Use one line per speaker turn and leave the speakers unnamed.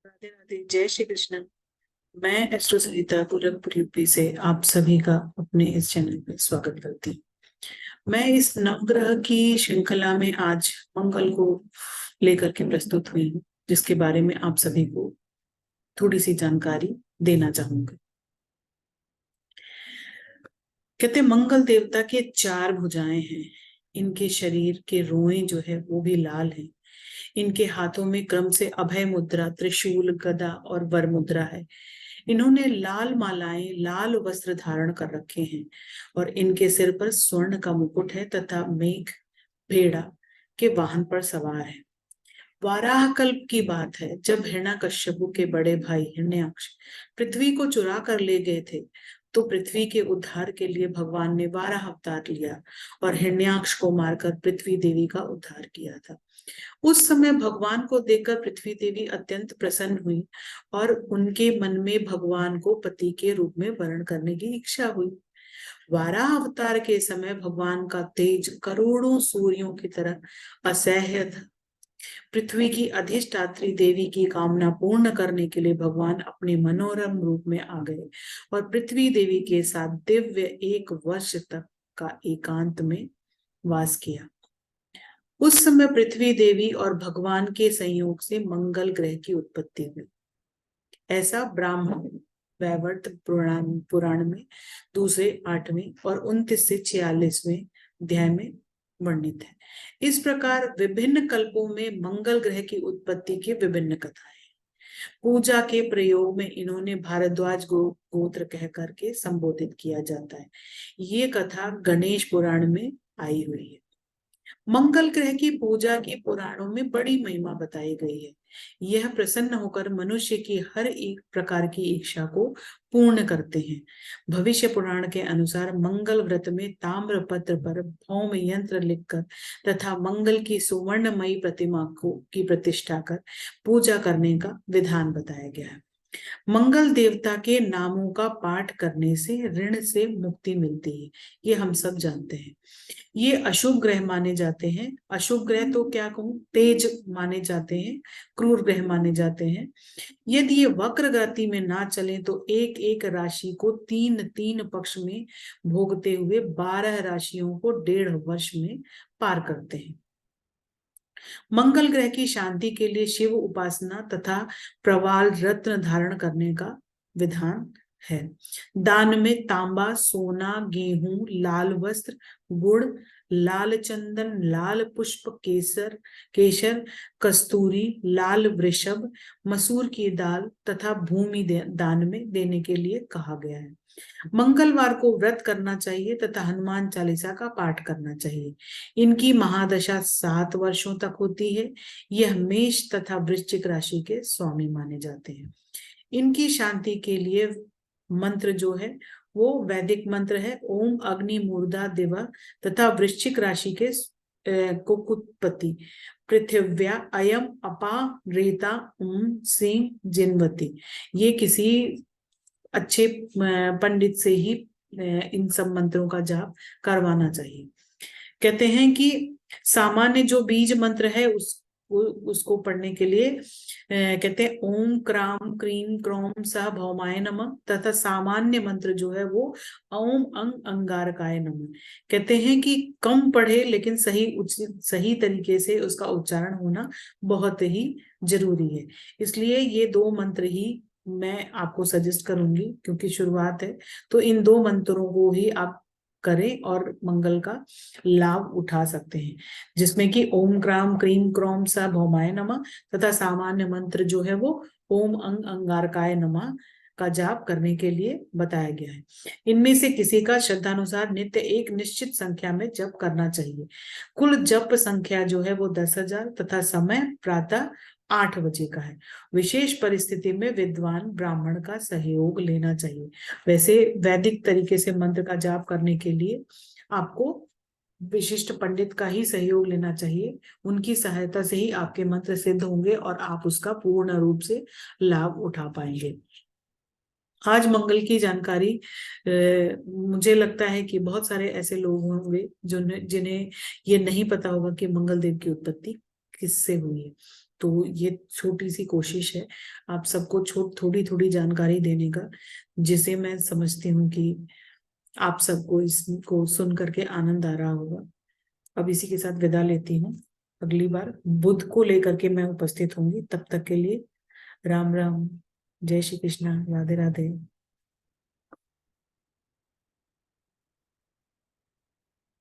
राधे राधे, जय श्री कृष्ण। मैं एस्ट्रो सरिता गोरखपुर यूपी से आप सभी का अपने इस चैनल पे स्वागत करती हूँ। मैं इस नवग्रह की श्रृंखला में आज मंगल को लेकर के प्रस्तुत हुई हूँ, जिसके बारे में आप सभी को थोड़ी सी जानकारी देना चाहूंगी। कहते मंगल देवता के चार भुजाएं हैं। इनके शरीर के रोए जो है वो भी लाल हैं। इनके हाथों में क्रम से अभय मुद्रा, त्रिशूल, गदा और वर मुद्रा है। इन्होंने लाल मालाएं, लाल वस्त्र धारण कर रखे हैं और इनके सिर पर स्वर्ण का मुकुट है तथा मेघ भेड़ा के वाहन पर सवार है। वाराह कल्प की बात है, जब हिरण्यकश्यपु के बड़े भाई हिरण्याक्ष पृथ्वी को चुरा कर ले गए थे, तो पृथ्वी के उद्धार के लिए भगवान ने वाराह अवतार लिया और हिरण्याक्ष को मारकर पृथ्वी देवी का उद्धार किया था। उस समय भगवान को देखकर पृथ्वी देवी अत्यंत प्रसन्न हुई और उनके मन में भगवान को पति के रूप में वर्ण करने की इच्छा हुई। वाराह अवतार के समय भगवान का तेज करोड़ों सूर्यों की तरह असह्य था। पृथ्वी की अधिष्ठात्री देवी की कामना पूर्ण करने के लिए भगवान अपने मनोरम रूप में आ गए और पृथ्वी देवी के साथ दिव्य 1 वर्ष तक का एकांत में वास किया। उस समय पृथ्वी देवी और भगवान के संयोग से मंगल ग्रह की उत्पत्ति हुई। ऐसा ब्राह्मण वैवर्त पुराण में दूसरे 8वें और 29 से 46वें अध्याय में वर्णित है। इस प्रकार विभिन्न कल्पों में मंगल ग्रह की उत्पत्ति की विभिन्न कथाएं। पूजा के प्रयोग में इन्होंने भारद्वाज गोत्र कह करके संबोधित किया जाता है। ये कथा गणेश पुराण में आई हुई है। मंगल ग्रह की पूजा की पुराणों में बड़ी महिमा बताई गई है। यह प्रसन्न होकर मनुष्य की हर एक प्रकार की इच्छा को पूर्ण करते हैं। भविष्य पुराण के अनुसार मंगल व्रत में ताम्र पत्र पर भौम यंत्र लिखकर तथा मंगल की सुवर्णमयी प्रतिमा को की प्रतिष्ठा कर पूजा करने का विधान बताया गया है। मंगल देवता के नामों का पाठ करने से ऋण से मुक्ति मिलती है, ये हम सब जानते हैं। ये अशुभ ग्रह माने जाते हैं। अशुभ ग्रह तो क्या कहूं, तेज माने जाते हैं, क्रूर ग्रह माने जाते हैं। यदि ये वक्र गति में ना चले तो एक एक राशि को 3 3 पक्ष में भोगते हुए 12 राशियों को 1.5 वर्ष में पार करते हैं। मंगल ग्रह की शांति के लिए शिव उपासना तथा प्रवाल रत्न धारण करने का विधान है। दान में तांबा, सोना, गेहूं, लाल वस्त्र, गुड़, लाल चंदन, लाल पुष्प, केसर, कस्तूरी, लाल वृषभ, मसूर की दाल तथा भूमि दान में देने के लिए कहा गया है। मंगलवार को व्रत करना चाहिए तथा हनुमान चालीसा का पाठ करना चाहिए। इनकी महादशा 7 वर्षों तक होती है। यह मेष तथा वृश्चिक राशि के स्वामी माने जाते हैं। इनकी शांति के लिए मंत्र जो है वो वैदिक मंत्र है, ओम अग्नि मूर्धा दिवा तथा वृश्चिक राशि के कुकुत्पति पृथिव्या अयम अपा रेता ओम सिंह जिनवती। ये किसी अच्छे पंडित से ही इन सब मंत्रों का जाप करवाना चाहिए। कहते हैं कि सामान्य जो बीज मंत्र है उसको पढ़ने के लिए कहते हैं ओम क्राम क्रीम क्रोम सह भौमाय नमः तथा सामान्य मंत्र जो है वो ओम अंग अंगारकाय नमः। कहते हैं कि कम पढ़े लेकिन सही तरीके से उसका उच्चारण होना बहुत ही जरूरी है। इसलिए ये 2 मंत्र ही मैं आपको सजेस्ट करूंगी, क्योंकि शुरुआत है तो इन 2 मंत्रों को ही आप करें और मंगल का लाभ उठा सकते हैं, जिसमें कि ओम क्राम क्रीम क्रोम सा भौमाय नमः तथा सामान्य मंत्र जो है वो ओम अंग अंगारकाय नमः का जाप करने के लिए बताया गया है। इनमें से किसी का श्रद्धानुसार नित्य एक निश्चित संख्या में जप करना चाहिए। कुल जप संख्या जो है वो 10,000 तथा समय प्रातः 8 बजे का है। विशेष परिस्थिति में विद्वान ब्राह्मण का सहयोग लेना चाहिए। वैसे वैदिक तरीके से मंत्र का जाप करने के लिए आपको विशिष्ट पंडित का ही सहयोग लेना चाहिए। उनकी सहायता से ही आपके मंत्र सिद्ध होंगे और आप उसका पूर्ण रूप से लाभ उठा पाएंगे। आज मंगल की जानकारी मुझे लगता है कि बहुत सारे ऐसे लोग होंगे जिन्हें ये नहीं पता होगा कि मंगल देव की उत्पत्ति किससे हुई है। तो ये छोटी सी कोशिश है आप सबको थोड़ी थोड़ी जानकारी देने का, जिसे मैं समझती हूँ कि आप सबको इसको सुन करके आनंद आ रहा होगा। अब इसी के साथ विदा लेती हूँ। अगली बार बुध को लेकर के मैं उपस्थित होंगी। तब तक के लिए राम राम, जय श्री कृष्णा, राधे राधे।